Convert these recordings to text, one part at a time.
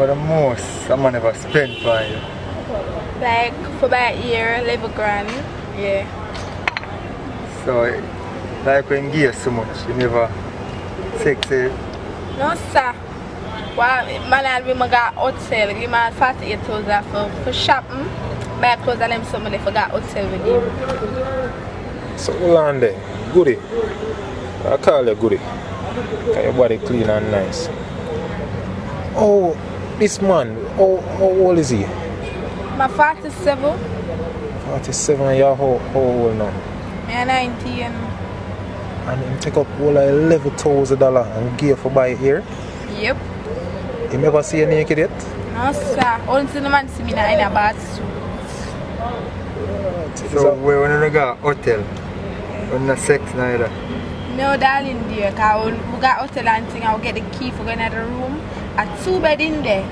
What the most someone ever spent for you? Like for about a year, 11 grand. Yeah. So, like when you give so much, you never sexy. No, sir. Well, man, we got hotel. Give me 48,000 for shopping. Buy clothes and them somebody forgot hotel with him. So hold on there. Goody. I call you Goody. Got your body clean and nice. Oh, this man, how old is he? My 47. 47 and you're how old now? I'm 19. And him take up all like $11,000 and give for buy here? Yep. You never see you naked yet? No, sir. Only the man see me in a bad suit. So, we want to go hotel? On the sex neither? No, darling, dear. Because we got hotel and thing, I'll get the key for going to the room. A 2-bed in there.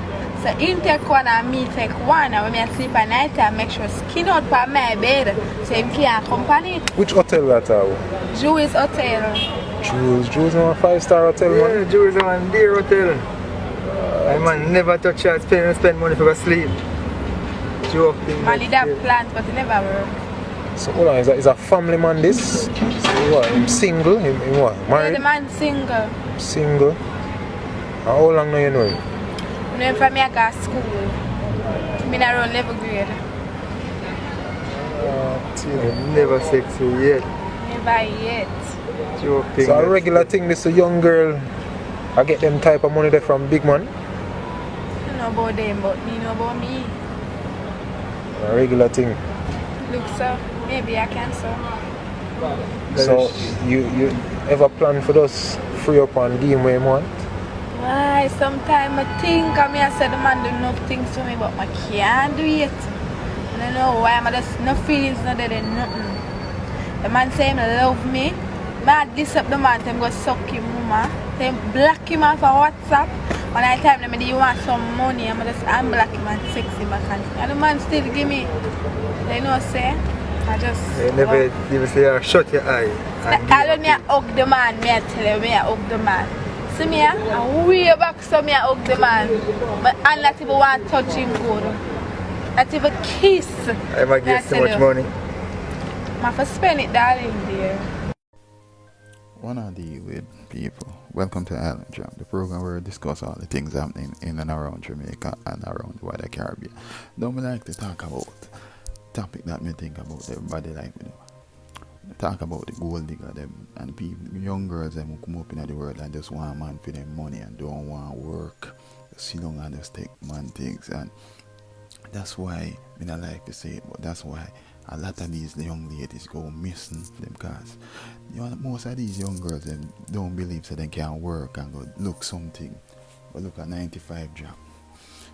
So, him take one and me take one. And when I sleep at night, I make sure skin out for my bed. So, him can't accompany. Which hotel we are talking about? Jewish hotel. Jews is a 5-star hotel, man. Yeah, Jews are on dear hotel. I man never touch her, spend money for sleep. Joking. Man, he have plans, but it never work. So hold on, is a family man this? So what, him single? Him what, married? Yeah, the man single. Single? And how long now you know him? I know him from me I go to school. I'm in around 11th grade. Never sexy yet. Never yet. Joking. So a regular thing, this a young girl, I get them type of money there from big man? I don't know about them, but me know about me. A regular thing. Look, sir, maybe I can, sir. So you ever plan for those free up and game where you want? Why? Sometimes I think I said the man do enough things to me, but I can't do it. I don't know why, I just no feelings, no dead and nothing. The man say he love me. Man diss up the man, them go suck him, mama. Them block him off of WhatsApp. When I tell them you want some money, I'm just unblock him and text him back. And the man still give me. They know say, I just. They never even say, shut your eye. I don't need to hug the man, me I tell you, me I hug the man. See me, I way back so me I hug the man. But I not even want to touch him good. Not even kiss. I might get so much money. I have to spend it, darling, dear. Wanna deal with people. Welcome to Island Jam, the program where we discuss all the things happening in and around Jamaica and around the wider Caribbean. Don't we like to talk about topic that me think about everybody like me know. Talk about the gold digger them and people, young girls them who come up in the world and just want man for them money and don't want work. Just sit down and just take man things, and that's why I don't like to say it, but that's why a lot of these young ladies go missing them, because most of these young girls them don't believe that they can work and go look something, but look at 95 job.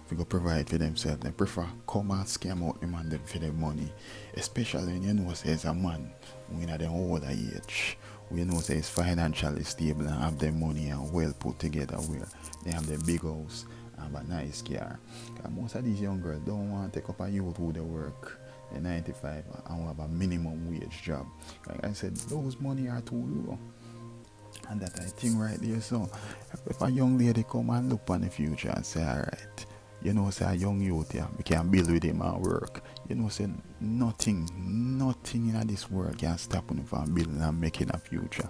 If you go provide for themselves, they prefer come and scam out them and them for their money. Especially when you know say it's a man who in their older age, we know say it's financially stable and have their money and well put together, where they have their big house and have a nice car. Because most of these young girls don't want to take up a youth who they work at 95 and have a minimum wage job. Like I said, those money are too low. And that I think right there. So if a young lady come and look on the future and say, alright, you know, say a young youth here, we can build with him and work. You know, say nothing in this world can stop him from building and making a future.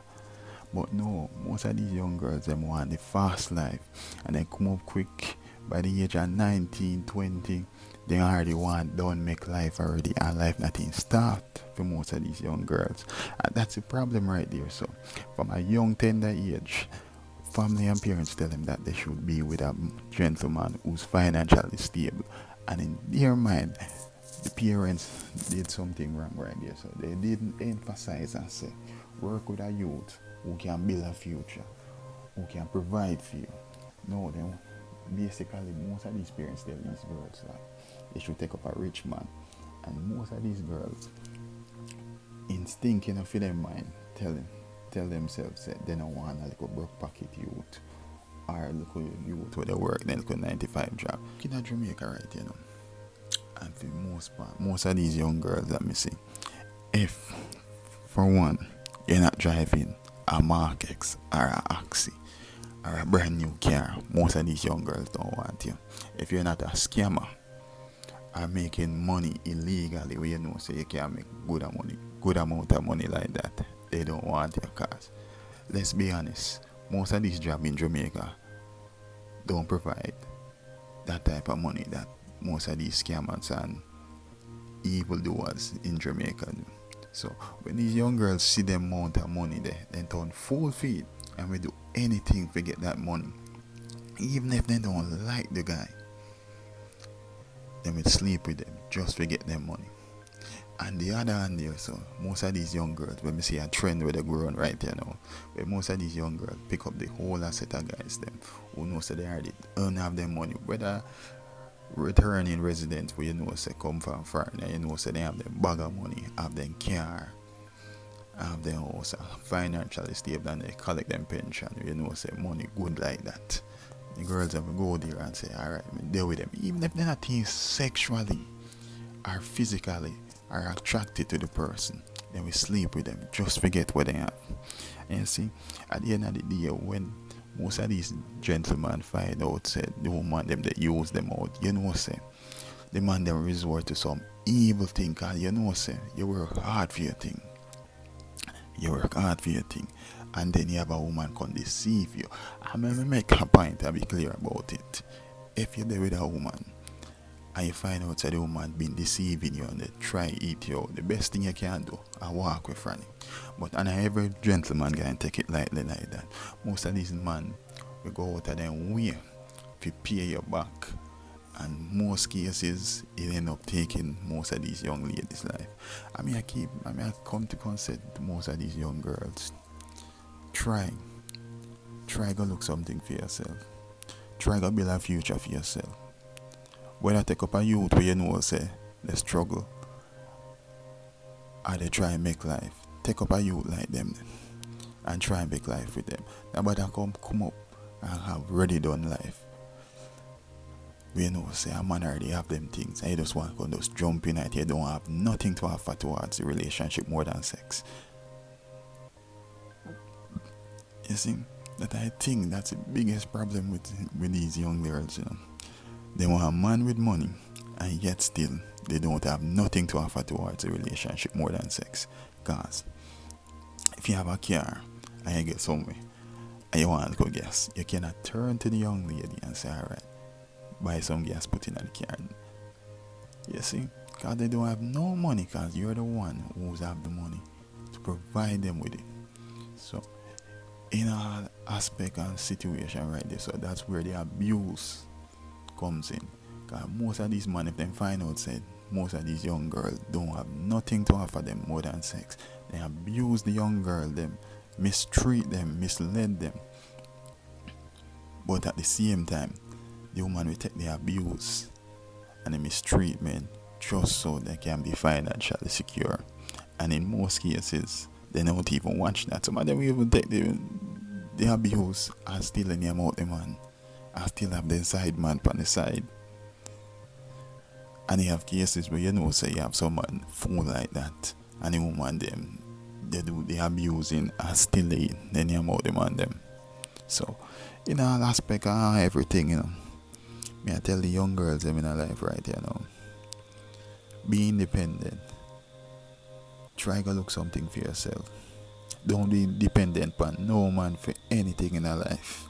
But no, most of these young girls, them want the fast life. And they come up quick by the age of 19, 20. They already don't make life already, and life not in start for most of these young girls. And that's the problem right there. So from a young tender age, family and parents tell them that they should be with a gentleman who's financially stable. And in their mind, the parents did something wrong right there. So they didn't emphasize and say, work with a youth who can build a future, who can provide for you. No, then basically most of these parents tell these girls like they should take up a rich man. And most of these girls, instinct enough in their mind, tell themselves that they don't want a little broke pocket youth or a little youth where they work, then look 95 job. In Jamaica right, you know. And for the most part, most of these young girls that me see, if for one, you're not driving a Mark X or a Axie, or a brand new car, most of these young girls don't want you. If you're not a scammer or making money illegally, where you know so you can make good amount of money like that, they don't want your cars. Let's be honest, most of these jobs in Jamaica don't provide that type of money that most of these scammers and evildoers in Jamaica do. So when these young girls see the amount of money there, they turn full feet and we do anything to get that money. Even if they don't like the guy, they will sleep with them just to get them money. And the other hand there, so most of these young girls, when we see a trend where they're growing right here now, where most of these young girls pick up the whole set of guys them who know so they already earn have their money, whether returning residents where you know say come from foreign, you know say they have their bag of money, have their car, have their house, financially stable, and they collect them pension, you know say money good like that. The girls have go there and say, alright, deal with them, even if they're not sexually or physically are attracted to the person, then we sleep with them, just forget what they have. And you see, at the end of the day, when most of these gentlemen find out say the woman them that use them out, you know say the man them resort to some evil thing, cause you know say you work hard for your thing. You work hard for your thing, and then you have a woman can deceive you. I mean, make a point and be clear about it. If you're there with a woman and you find out that the woman been deceiving you and they try to eat you out, the best thing you can do is walk with Franny. But and every gentleman can take it lightly like that. Most of these men will go out of them way to pay you back, and most cases it end up taking most of these young ladies' life. I come to concept most of these young girls. Try go look something for yourself. Try go build a future for yourself. Whether take up a youth where you know say they struggle or they try and make life, take up a youth like them and try and make life with them. Nobody come up and have ready done life. We know say a man already have them things and you just want to just jump in it, you don't have nothing to offer towards the relationship more than sex. You see, that I think that's the biggest problem with these young girls, you know. They want a man with money, and yet still they don't have nothing to offer towards a relationship more than sex. Because if you have a car and you get somewhere and you want to go gas, you cannot turn to the young lady and say, alright, buy some gas, put in the car. You see, because they don't have no money, because you're the one who have the money to provide them with it. So in all aspect and situation right there, so that's where the abuse comes in. Because most of these men, if they find out said most of these young girls don't have nothing to offer them more than sex, they abuse the young girl, them mistreat them, misled them. But at the same time, the woman will take the abuse and the mistreatment just so they can be financially secure. And in most cases, they don't even watch that. Some of them will even take the abuse and still in the amount the man. I still have the side man on the side. And you have cases where you know say you have someone fool like that and the woman them they do the abusing and still then you have the man them. So in all aspect of everything, you know, me I tell the young girls them in a life right here now. Be independent. Try to look something for yourself. Don't be dependent on no man for anything in a life.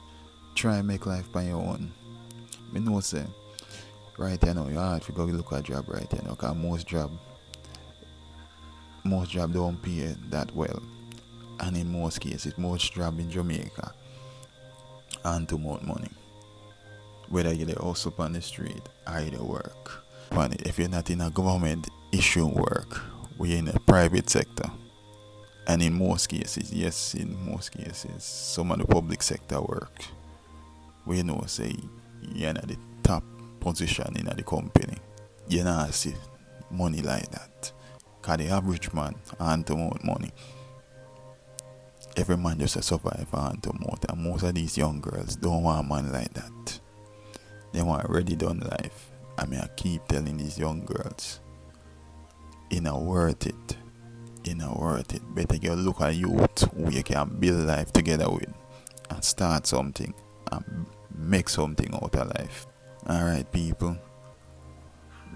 Try and make life by your own. Me know say right here now you hard to go look at a job right here now, because most job don't pay that well. And in most cases, most job in Jamaica and to more money. Whether you're also on the street or you work. If you're not in a government issue work, we're in a private sector. And in most cases, yes, in most cases, some of the public sector work, we know say you're in the top position in the company. You don't see money like that. Because the average man earn to more money. Every man just survive and earn to more. And most of these young girls don't want a man like that. They want a ready done life. I mean, I keep telling these young girls, it's not worth it. It's not worth it. Better you look at youth who you can build life together with and start something and make something out of life. Alright, people.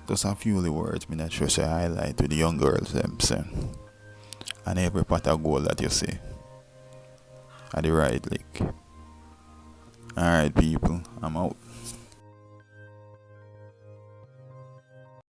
Just a few of the words me that should say highlight to the young girls them say. And every pot of gold that you see at the right lick. Alright, people, I'm out.